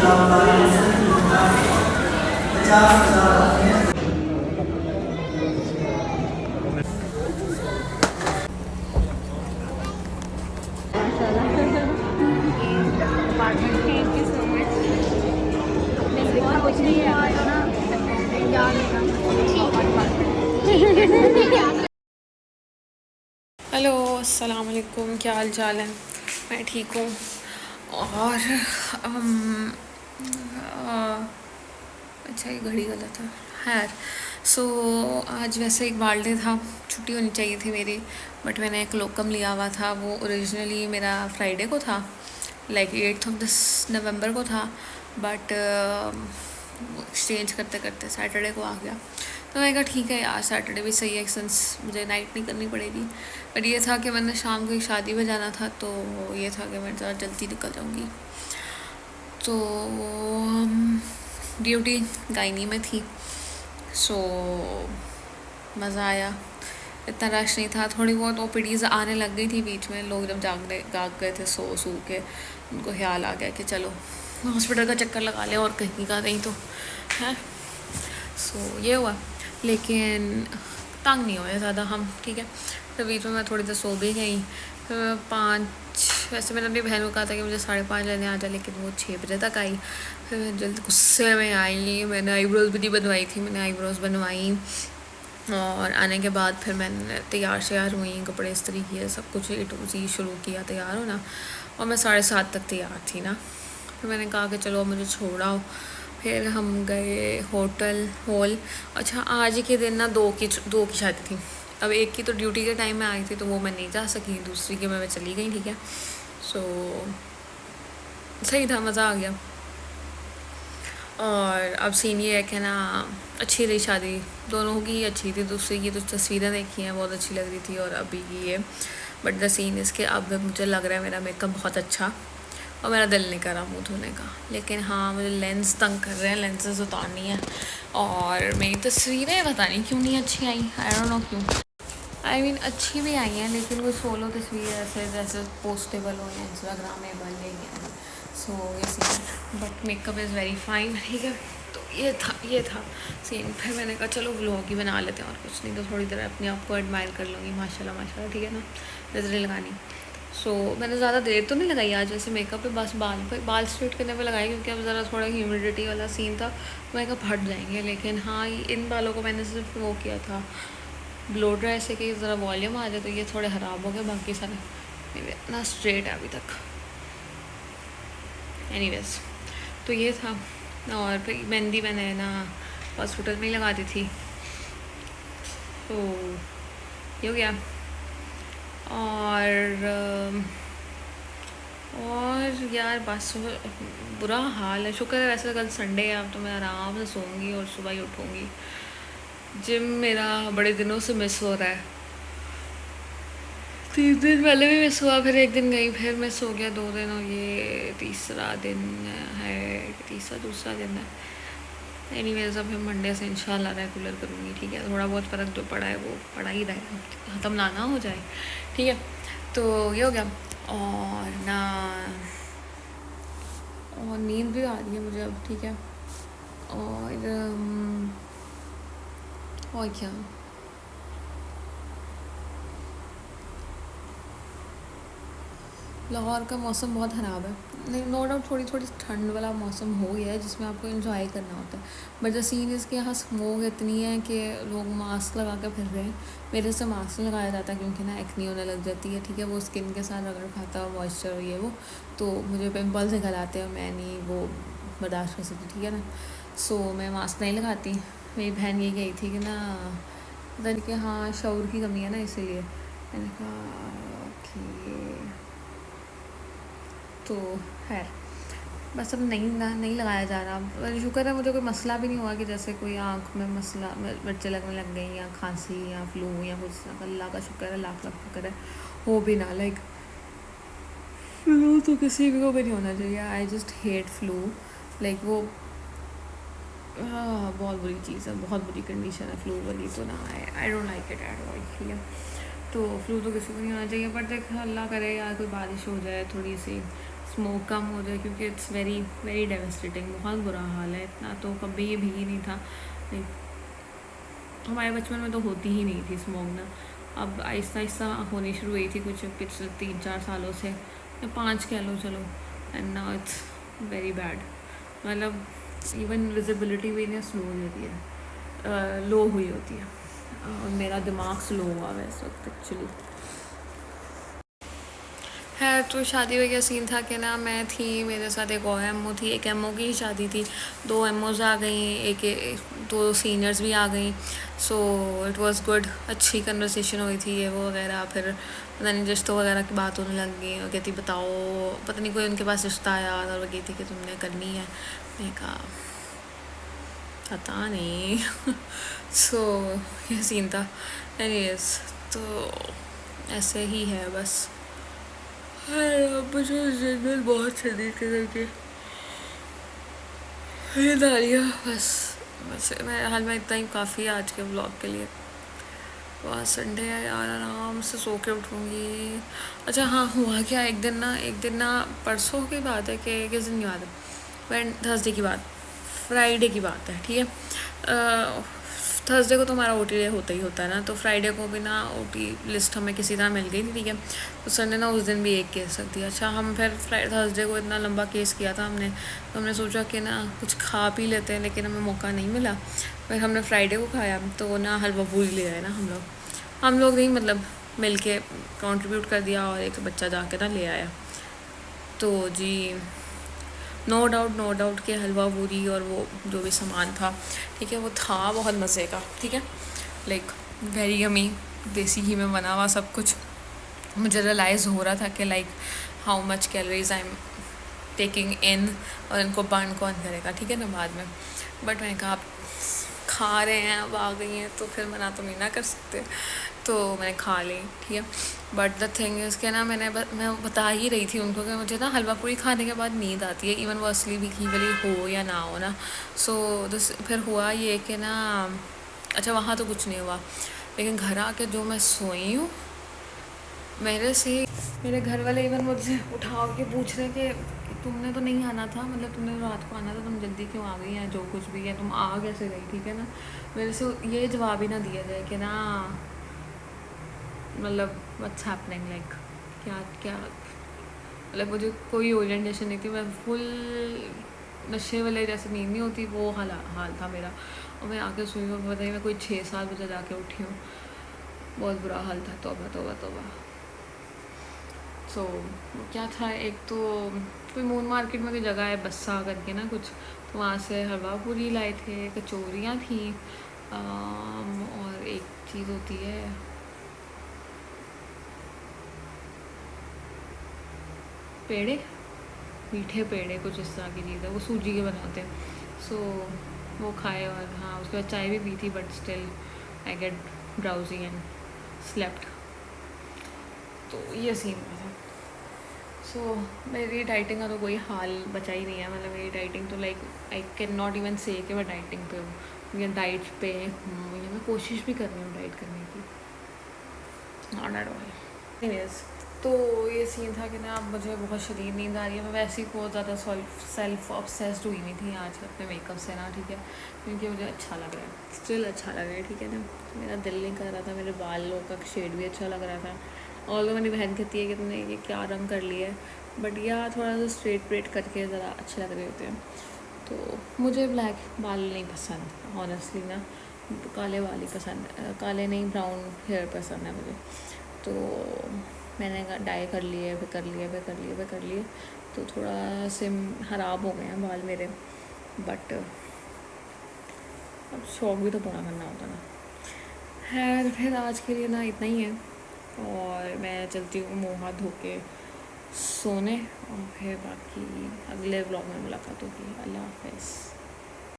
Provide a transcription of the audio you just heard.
Hello, अस्सलाम वालेकुम। क्या हाल चाल है? मैं ठीक हूँ। और अच्छा, ये घड़ी गलत है। खैर, सो आज वैसे एक बर्थडे था, छुट्टी होनी चाहिए थी मेरी, बट मैंने एक लोकम लिया हुआ था। वो ओरिजिनली मेरा फ्राइडे को था, लाइक 8 दिस नवंबर को था, बट एक्सचेंज करते करते सैटरडे को आ गया। तो मैंने कहा ठीक है यार, सैटरडे भी सही है, सिंस मुझे नाइट नहीं करनी पड़ेगी। पर ये था कि मैंने शाम को एक शादी में जाना था, तो ये था कि मैं ज़रा जल्दी निकल जाऊँगी। तो ड्यूटी गायनी में थी, सो मज़ा आया। इतना रश नहीं था, थोड़ी बहुत ओपीडीज़ आने लग गई थी बीच में। लोग जब जाग गए थे सो के, उनको ख्याल आ गया कि चलो हॉस्पिटल का चक्कर लगा लें और कहीं का नहीं तो है। सो ये हुआ, लेकिन तंग नहीं हुए ज़्यादा हम, ठीक है। तो बीच में मैं थोड़ी देर सो भी गई। फिर मैं 5, वैसे मैंने अपनी बहन को कहा था कि मुझे 5:30 लेने आ जाए, लेकिन वो 6 बजे तक आई। फिर मैं जल्द गुस्से में आई, मैंने आईब्रोज़ भी नहीं बनवाई थी, मैंने आईब्रोज़ बनवाई। और आने के बाद फिर मैंने तैयार हुई, कपड़े इस्त्री किए, सब कुछ A to Z शुरू किया तैयार होना। और मैं 7:30 तक तैयार थी ना। फिर मैंने कहा कि चलो मुझे छोड़ाओ। फिर हम गए होटल हॉल। अच्छा, आज के दिन ना दो की शादी थी। अब एक की तो ड्यूटी के टाइम में आई थी, तो वो मैं नहीं जा सकी, दूसरी के मैं चली गई, ठीक है। सो सही था, मज़ा आ गया। और अब सीन ये है कि ना, अच्छी रही शादी, दोनों की अच्छी थी। दूसरी की तो तस्वीरें देखी हैं, बहुत अच्छी लग रही थी, और अभी की ये। बट द सीन इसके, अब मुझे लग रहा है मेरा मेकअप बहुत अच्छा, और मेरा दिल नहीं कर रहा मुँह धोने का। लेकिन हाँ, मुझे लेंस तंग कर रहे हैं, लेंसेज उतारनी है। और मेरी तस्वीरें पता नहीं क्यों नहीं अच्छी आई, आई डोंट नो क्यों। आई मीन अच्छी भी आई हैं, लेकिन वो सोलो तस्वीर ऐसे जैसे पोस्टेबल हो या इंस्टाग्रामेबल नहीं है। सो ये scene, but makeup is very fine, ठीक है। तो ये था सीन। फिर मैंने कहा चलो व्लॉग ही बना लेते हैं, और कुछ नहीं तो थोड़ी देर अपने आप को एडमायर कर लूँगी। माशाल्लाह माशाल्लाह, ठीक है ना, नजरें लगानी। सो मैंने ज़्यादा देर तो नहीं लगाई आज वैसे मेकअप पे, बस बाल स्ट्रेट करने पे लगाई, क्योंकि अब ज़रा थोड़ा ह्यूमिडिटी वाला सीन था, मेकअप हट जाएंगे। लेकिन हाँ, इन बालों को मैंने सिर्फ वो किया था ब्लो ड्राई से कि ज़रा वॉल्यूम आ जाए, तो ये थोड़े ख़राब हो गए, बाकी सारे मेरे ना स्ट्रेट है अभी तक। एनीवेज, तो ये था। और फिर मेहंदी मैंने ना हॉस्पिटल में ही लगा दी थी, तो ये हो गया। और यार बस बुरा हाल है। शुक्र है वैसे कल संडे है, अब तो मैं आराम से सोऊंगी और सुबह ही उठूँगी। जिम मेरा बड़े दिनों से मिस हो रहा है, 3 दिन पहले भी मिस हुआ, फिर एक दिन गई, फिर मिस हो गया 2 दिन, और ये तीसरा दिन है, दूसरा दिन है। एनीवेज, अब हम मंडे से इंशाल्लाह रेगुलर करूँगी, ठीक है। थोड़ा बहुत फ़र्क जो पड़ा है वो पड़ा ही रहे, ख़त्म ना हो जाए, ठीक है। तो ये हो गया। और ना, और नींद भी आ रही है मुझे अब, ठीक है। और क्या, लाहौर का मौसम बहुत ख़राब है। नहीं, नो डाउट थोड़ी थोड़ी ठंड वाला मौसम हो गया है, जिसमें आपको एंजॉय करना होता है। बट द सीन इसके यहाँ स्मोक इतनी है कि लोग मास्क लगा के फिर रहे हैं। मेरे से मास्क नहीं लगाया जाता, क्योंकि ना एक्नी होने लग जाती है, ठीक है। वो स्किन के साथ रगड़ खाता है, मॉइस्चर और ये वो, तो मुझे पिंपल्स निकल आते हैं, मैं नहीं वो बर्दाश्त कर सकती, ठीक है ना। सो मैं मास्क नहीं लगाती। मेरी बहन ये गई थी कि ना, पता नहीं कि हाँ शऊर की कमी है ना, इसीलिए मैंने कहा कि तो खैर बस अब नहीं लगाया जा रहा। पर शुक्र है मुझे कोई मसला भी नहीं हुआ कि जैसे कोई आँख में मसला मिर्चें लगने लग गई, या खांसी या फ्लू या कुछ। अल्लाह का शुक्र है, लाख लाख शुक्र है, हो भी ना। लाइक फ्लू तो किसी भी को भी नहीं होना चाहिए। I just hate flu, like वो बहुत बुरी चीज़ है, बहुत बुरी कंडीशन है फ्लू वाली, तो ना I don't like it at all, ठीक है। तो फ्लू तो किसी को नहीं होना चाहिए, बट देख अल्लाह करे यार कोई बारिश हो जाए, थोड़ी सी स्मोक कम हो जाए, क्योंकि इट्स वेरी वेरी डेवस्टेटिंग, बहुत बुरा हाल है। इतना तो कभी भी नहीं था, नहीं, हमारे बचपन में तो होती ही नहीं थी स्मोक ना। अब आहिस्ता आहिस्ता होनी शुरू हुई थी कुछ पिछले 3-4 सालों से, या 5 कह लो चलो, and now it's very bad. मतलब इवन विजिबिलिटी भी ना स्लो हो जाती है, लो हुई होती है, और मेरा दिमाग स्लो हुआ है इस वक्त एक्चुअली। है तो शादी में क्या सीन था कि ना, मैं थी, मेरे साथ एक और एमओ थी, एक एमओ की ही शादी थी, 2 एमओज आ गई, दो सीनियर्स भी आ गई। सो इट वाज गुड, अच्छी कन्वर्सेशन हुई थी ये वो वगैरह। फिर पता नहीं रिश्तों वगैरह की बात होने लग गई, और कहती बताओ, पता नहीं कोई उनके पास रिश्ता आया और वो कहती कि तुमने करनी है। मैंने कहा पता नहीं। सो ये सीन था। एनीवेज, तो ऐसे ही है बस। मुझे जनरल बहुत शदीद किस्म की नींद आ रही है बस। बस मैं हाल में इतना ही काफ़ी है आज के ब्लॉग के लिए। वह संडे है यार, आराम से सो के उठूँगी। अच्छा हाँ, हुआ क्या, एक दिन ना परसों की बात है कि किस दिन की बात है, थर्सडे की बात, फ्राइडे की बात है, ठीक है। थर्सडे को तो हमारा OT डे होता ही होता है ना, तो फ्राइडे को भी ना OT लिस्ट हमें किसी तरह मिल गई थी, ठीक है। तो सर ने ना उस दिन भी एक केस रख दिया। अच्छा, हम फिर थर्सडे को इतना लंबा केस किया था हमने, तो हमने सोचा कि ना कुछ खा पी लेते हैं, लेकिन हमें मौका नहीं मिला। फिर हमने फ्राइडे को खाया, तो ना हलवा पूरी ले आए ना हम लोग नहीं, मतलब मिल के कॉन्ट्रीब्यूट कर दिया, और एक बच्चा जाके ना ले आया। तो जी, नो डाउट के हलवा पूरी और वो जो भी सामान था, ठीक है, वो था बहुत मज़े का, ठीक है, लाइक वेरी यमी, देसी घी में बना हुआ सब कुछ। मुझे रियलाइज़ हो रहा था कि like how much calories I am taking in, और इनको बर्न कौन करेगा, ठीक है ना, बाद में। बट मैंने कहा आप खा रहे हैं, अब आ गई हैं, तो फिर मना तो नहीं ना कर सकते, तो मैंने खा ली, ठीक है। बट द थिंग इज़ के ना, मैं बता ही रही थी उनको कि मुझे ना हलवा पूरी खाने के बाद नींद आती है, इवन वो असली भी घी वाली हो या ना हो ना। सो फिर हुआ ये कि ना, अच्छा वहाँ तो कुछ नहीं हुआ, लेकिन घर आके जो मैं सोई हूँ, मेरे घर वाले इवन मुझसे उठा के पूछ रहे कि तुमने तो नहीं आना था, मतलब तुमने रात को आना था, तुम जल्दी क्यों आ गई, या जो कुछ भी है, तुम आ कैसे गई, ठीक है ना। मेरे से ये जवाब ही ना दिया जाए कि ना, मतलब व्हाट्स हैपनिंग, लाइक क्या क्या, मतलब मुझे कोई ओरिएंटेशन नहीं थी, मैं फुल नशे वाले जैसे नींद नहीं होती, वो हाल था मेरा। और मैं आके सोई हूँ, पता नहीं मैं कोई 6-7 बजे जाके उठी हूँ, बहुत बुरा हाल था, तौबा तौबा तौबा। सो क्या था, एक तो कोई मून मार्केट में कोई जगह है बस्सा करके ना कुछ, तो वहाँ से हलवा पूरी लाए थे, कचौरियाँ थी, और एक चीज़ होती है पेड़े, मीठे पेड़े, कुछ इस तरह की चीज़ है, वो सूजी के बनाते हैं। सो वो खाए, और हाँ उसके बाद चाय भी पी थी, but still I get drowsy and slept. तो ये सीन था। सो मेरी डाइटिंग का तो कोई हाल बचा ही नहीं है, मतलब मेरी डाइटिंग तो like I can not even से कि मैं डाइटिंग पे हूँ, या डाइट पे हूँ, या मैं कोशिश भी कर रही हूँ डाइट करने की, नॉट एट ऑल। एनीवेज, तो ये सीन था कि ना अब मुझे बहुत शदीद नींद आ रही है। मैं वैसे ही बहुत ज़्यादा सेल्फ ऑब्सेस्ड हुई नहीं थी आज अपने मेकअप से ना, ठीक है, क्योंकि मुझे अच्छा लग रहा है, स्टिल अच्छा लग रहा है, ठीक है ना। मेरा दिल नहीं कर रहा था, मेरे बालों का शेड भी अच्छा लग रहा था, और तो मेरी बहन कहती है कि तुमने ये क्या रंग कर लिया है, बट यार थोड़ा सा स्ट्रेट करके ज़रा अच्छे लग रहे होते हैं। तो मुझे ब्लैक बाल नहीं पसंद ऑनेस्टली ना, काले बाल ही पसंद है, काले नहीं ब्राउन हेयर पसंद है मुझे। तो मैंने डाई कर लिए, फिर कर लिए, तो थोड़ा से ख़राब हो गए हैं बाल मेरे, बट अब शौक भी तो पूरा करना होता ना। खैर, फिर आज के लिए ना इतना ही है, और मैं चलती हूँ मुँह हाथ धो के सोने, और फिर बाकी अगले व्लॉग में मुलाकात होगी। अल्लाह हाफ़िज़।